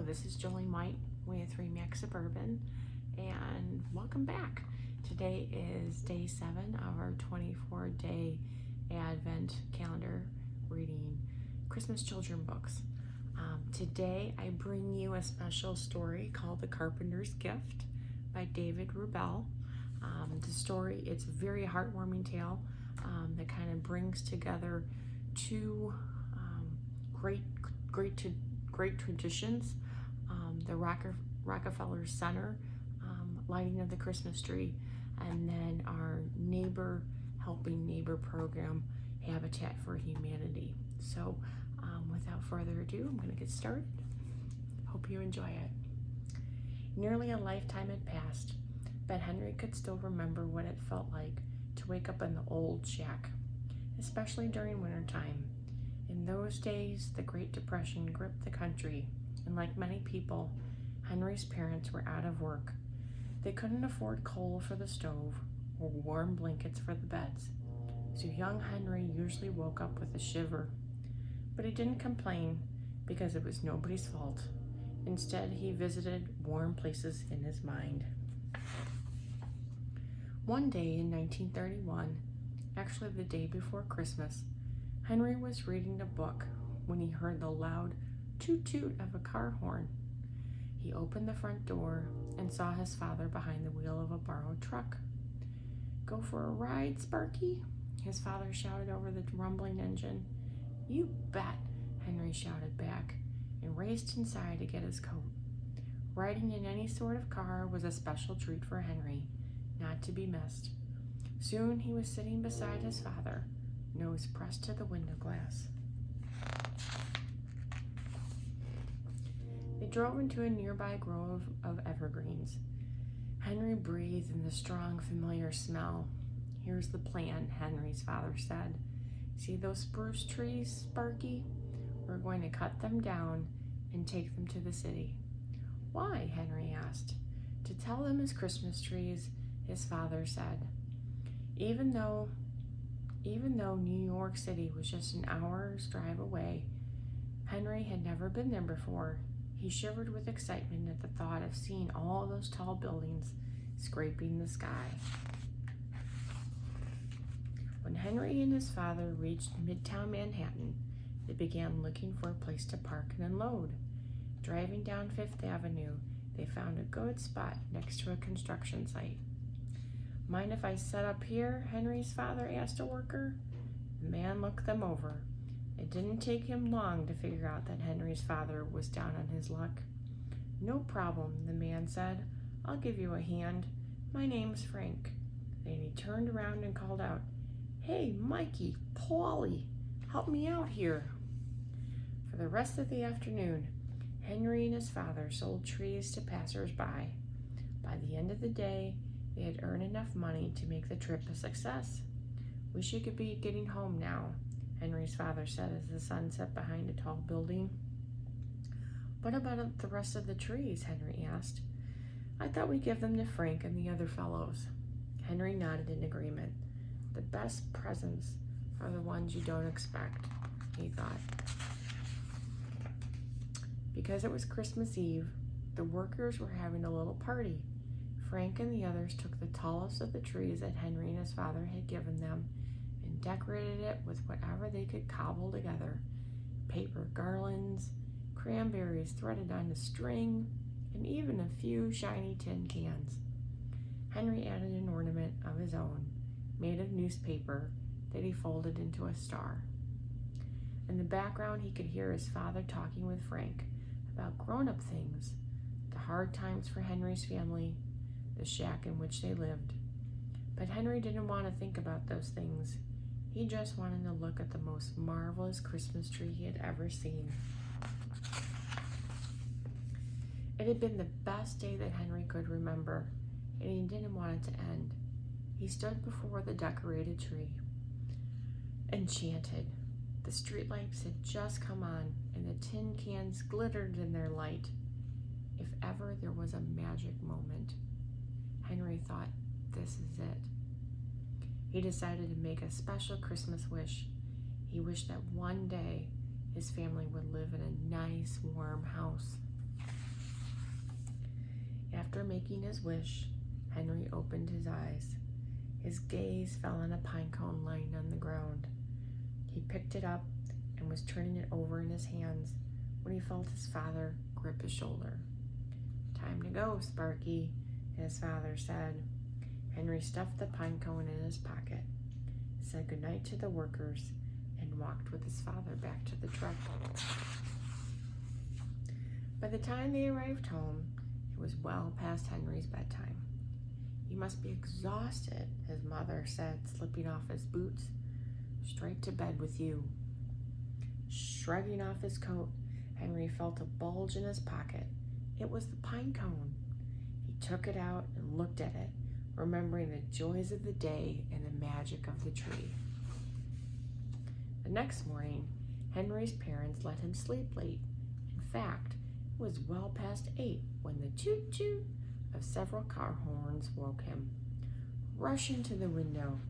Hello, this is Jolene White with Remax Suburban, and welcome back. Today is day 7 of our 24-day Advent calendar reading Christmas children books. Today I bring you a special story called The Carpenter's Gift by David Rubel. The story, it's a very heartwarming tale that kind of brings together two great traditions, the Rockefeller Center lighting of the Christmas tree, and then our neighbor helping neighbor program, Habitat for Humanity. So without further ado, I'm going to get started. Hope you enjoy it. Nearly a lifetime had passed, but Henry could still remember what it felt like to wake up in the old shack, especially during wintertime. In those days, the Great Depression gripped the country, and like many people, Henry's parents were out of work. They couldn't afford coal for the stove or warm blankets for the beds, so young Henry usually woke up with a shiver. But he didn't complain because it was nobody's fault. Instead, he visited warm places in his mind. One day in 1931, actually the day before Christmas, Henry was reading a book when he heard the loud toot-toot of a car horn. He opened the front door and saw his father behind the wheel of a borrowed truck. "Go for a ride, Sparky?" his father shouted over the rumbling engine. "You bet," Henry shouted back and raced inside to get his coat. Riding in any sort of car was a special treat for Henry, not to be missed. Soon he was sitting beside his father, nose pressed to the window glass. They drove into a nearby grove of evergreens. Henry breathed in the strong, familiar smell. "Here's the plan," Henry's father said. "See those spruce trees, Sparky? We're going to cut them down and take them to the city." "Why?" Henry asked. "To tell them as Christmas trees," his father said. Even though New York City was just an hour's drive away, Henry had never been there before. He shivered with excitement at the thought of seeing all those tall buildings scraping the sky. When Henry and his father reached Midtown Manhattan, they began looking for a place to park and unload. Driving down Fifth Avenue, they found a good spot next to a construction site. "Mind if I set up here?" Henry's father asked a worker. The man looked them over. It didn't take him long to figure out that Henry's father was down on his luck. "No problem," the man said. "I'll give you a hand. My name's Frank." Then he turned around and called out, "Hey, Mikey, Paulie, help me out here." For the rest of the afternoon, Henry and his father sold trees to passers-by. By the end of the day, they had earned enough money to make the trip a success. "Wish you could be getting home now," Henry's father said as the sun set behind a tall building. "What about the rest of the trees?" Henry asked. "I thought we'd give them to Frank and the other fellows." Henry nodded in agreement. The best presents are the ones you don't expect, he thought. Because it was Christmas Eve, the workers were having a little party. Frank and the others took the tallest of the trees that Henry and his father had given them and decorated it with whatever they could cobble together: paper garlands, cranberries threaded on a string, and even a few shiny tin cans. Henry added an ornament of his own, made of newspaper, that he folded into a star. In the background, he could hear his father talking with Frank about grown-up things, the hard times for Henry's family, the shack in which they lived. But Henry didn't want to think about those things. He just wanted to look at the most marvelous Christmas tree he had ever seen. It had been the best day that Henry could remember, and he didn't want it to end. He stood before the decorated tree, enchanted. The streetlights had just come on, and the tin cans glittered in their light. If ever there was a magic moment, Henry thought, this is it. He decided to make a special Christmas wish. He wished that one day his family would live in a nice, warm house. After making his wish, Henry opened his eyes. His gaze fell on a pine cone lying on the ground. He picked it up and was turning it over in his hands when he felt his father grip his shoulder. "Time to go, Sparky," his father said. Henry stuffed the pine cone in his pocket, said goodnight to the workers, and walked with his father back to the truck. By the time they arrived home, it was well past Henry's bedtime. "You must be exhausted," his mother said, slipping off his boots. "Straight to bed with you." Shrugging off his coat, Henry felt a bulge in his pocket. It was the pine cone. He took it out and looked at it, remembering the joys of the day and the magic of the tree. The next morning, Henry's parents let him sleep late. In fact, it was well past 8 when the toot-toot of several car horns woke him. Rushing to the window,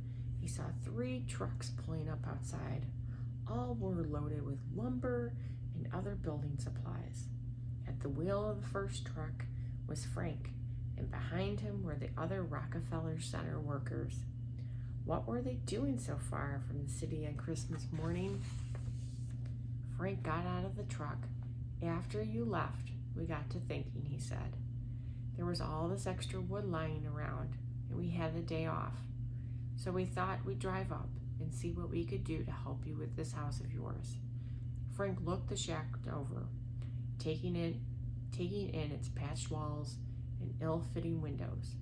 he saw 3 trucks pulling up outside. All were loaded with lumber and other building supplies. At the wheel of the first truck was Frank, and behind him were the other Rockefeller Center workers. What were they doing so far from the city on Christmas morning? Frank got out of the truck. "After you left, we got to thinking," he said. "There was all this extra wood lying around, and we had the day off. So we thought we'd drive up and see what we could do to help you with this house of yours." Frank looked the shack over, taking in its patched walls and ill-fitting windows.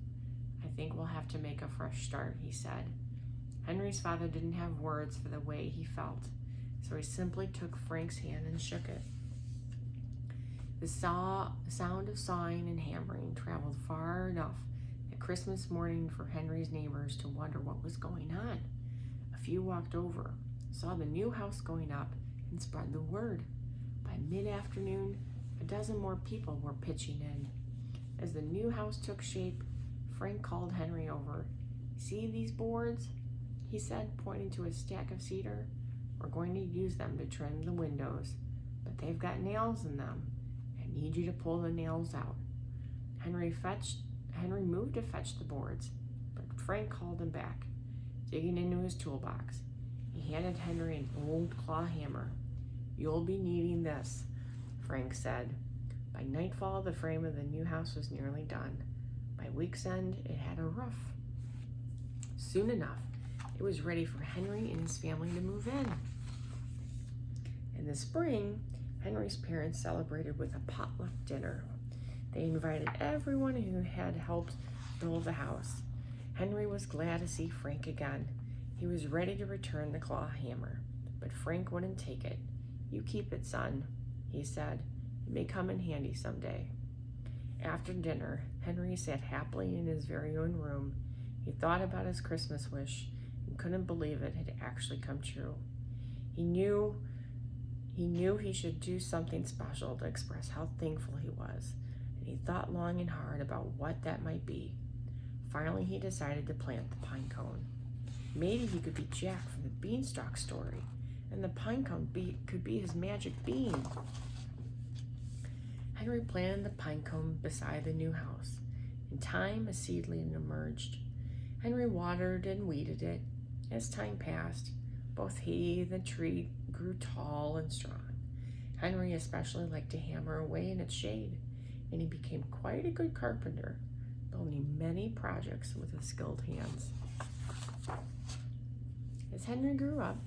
"I think we'll have to make a fresh start," he said. Henry's father didn't have words for the way he felt, so he simply took Frank's hand and shook it. The sound of sawing and hammering traveled far enough that Christmas morning for Henry's neighbors to wonder what was going on. A few walked over, saw the new house going up, and spread the word. By mid-afternoon, a dozen more people were pitching in. As the new house took shape, Frank called Henry over. "See these boards?" he said, pointing to a stack of cedar. "We're going to use them to trim the windows, but they've got nails in them. I need you to pull the nails out." Henry moved to fetch the boards, but Frank called him back. Digging into his toolbox, he handed Henry an old claw hammer. "You'll be needing this," Frank said. By nightfall, the frame of the new house was nearly done. By week's end, it had a roof. Soon enough, it was ready for Henry and his family to move in. In the spring, Henry's parents celebrated with a potluck dinner. They invited everyone who had helped build the house. Henry was glad to see Frank again. He was ready to return the claw hammer, but Frank wouldn't take it. "You keep it, son," he said. "It may come in handy someday." After dinner, Henry sat happily in his very own room. He thought about his Christmas wish and couldn't believe it had actually come true. He knew he should do something special to express how thankful he was, and he thought long and hard about what that might be. Finally, he decided to plant the pine cone. Maybe he could be Jack from the Beanstalk story, and the pine cone could be his magic bean. Henry planted the pine cone beside the new house. In time, a seedling emerged. Henry watered and weeded it. As time passed, both he and the tree grew tall and strong. Henry especially liked to hammer away in its shade, and he became quite a good carpenter, building many projects with his skilled hands. As Henry grew up,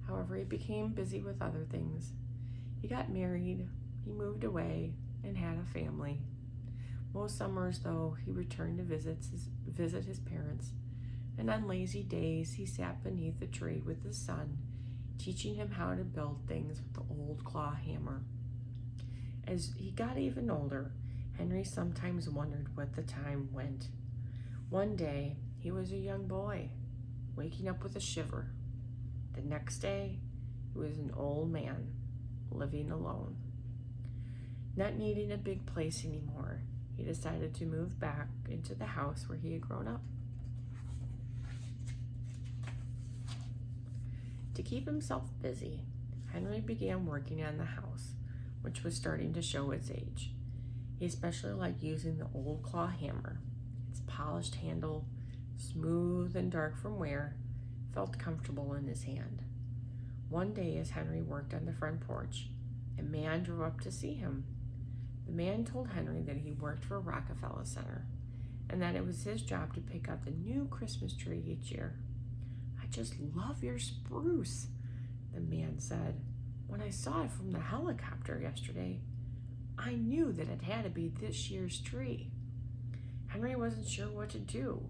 however, he became busy with other things. He got married, he moved away, and had a family. Most summers, though, he returned to visit his parents, and on lazy days he sat beneath a tree with his son, teaching him how to build things with the old claw hammer. As he got even older, Henry sometimes wondered what the time went. One day, he was a young boy, waking up with a shiver. The next day, he was an old man, living alone. Not needing a big place anymore, he decided to move back into the house where he had grown up. To keep himself busy, Henry began working on the house, which was starting to show its age. He especially liked using the old claw hammer. Its polished handle, smooth and dark from wear, felt comfortable in his hand. One day, as Henry worked on the front porch, a man drove up to see him. The man told Henry that he worked for Rockefeller Center and that it was his job to pick out the new Christmas tree each year. "I just love your spruce," the man said. "When I saw it from the helicopter yesterday, I knew that it had to be this year's tree." Henry wasn't sure what to do.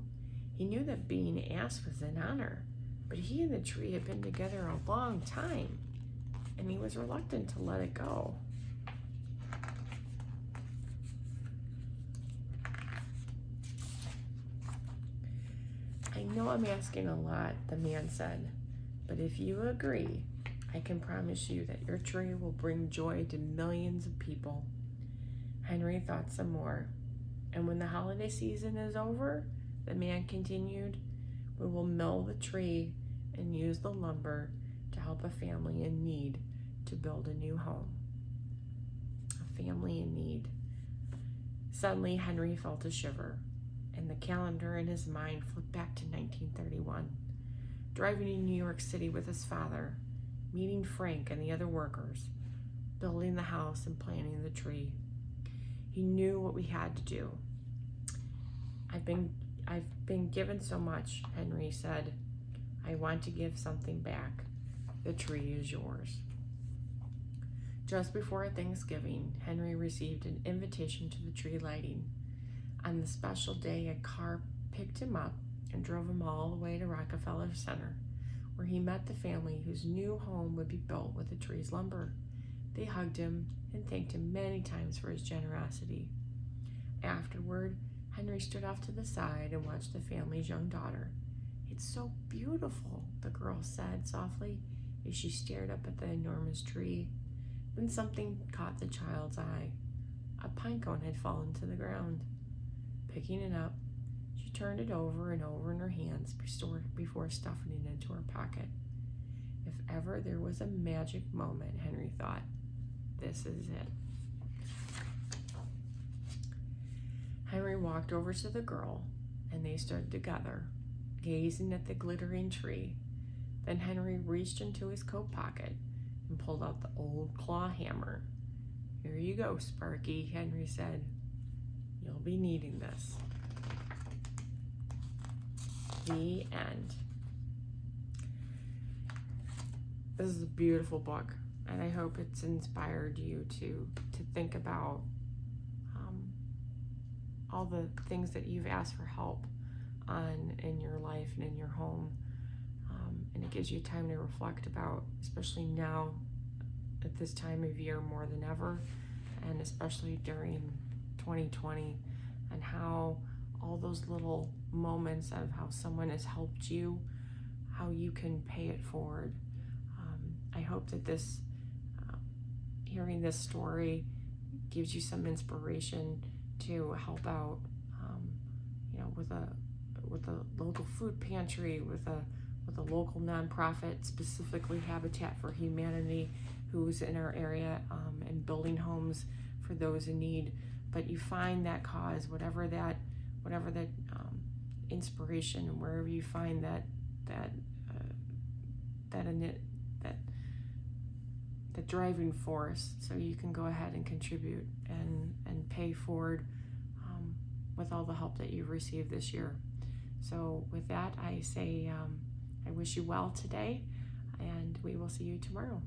He knew that being asked was an honor, but he and the tree had been together a long time, and he was reluctant to let it go. "I know I'm asking a lot," the man said, "but if you agree, I can promise you that your tree will bring joy to millions of people." Henry thought some more. "And when the holiday season is over," the man continued, "we will mill the tree and use the lumber to help a family in need to build a new home." A family in need. Suddenly, Henry felt a shiver, and the calendar in his mind flipped back to 1931, driving to New York City with his father, meeting Frank and the other workers, building the house and planting the tree. He knew what we had to do. I've been given so much," Henry said. "I want to give something back. The tree is yours." Just before Thanksgiving, Henry received an invitation to the tree lighting. On the special day, a car picked him up and drove him all the way to Rockefeller Center, where he met the family whose new home would be built with the tree's lumber. They hugged him and thanked him many times for his generosity. Afterward, Henry stood off to the side and watched the family's young daughter. "It's so beautiful," the girl said softly as she stared up at the enormous tree. Then something caught the child's eye. A pine cone had fallen to the ground. Picking it up, she turned it over and over in her hands before stuffing it into her pocket. If ever there was a magic moment, Henry thought, this is it. Henry walked over to the girl, and they stood together, gazing at the glittering tree. Then Henry reached into his coat pocket and pulled out the old claw hammer. "Here you go, Sparky," Henry said. "You'll be needing this." The end. This is a beautiful book, and I hope it's inspired you to think about all the things that you've asked for help on in your life and in your home. And it gives you time to reflect about, especially now at this time of year more than ever, and especially during 2020, and how all those little moments of how someone has helped you, how you can pay it forward. I hope that this, hearing this story gives you some inspiration to help out, with a local food pantry, with a local nonprofit, specifically Habitat for Humanity, who's in our area and building homes for those in need. But you find that cause, whatever that inspiration, and wherever you find that driving force, so you can go ahead and contribute and pay forward with all the help that you've received this year. So with that, I say I wish you well today, and we will see you tomorrow.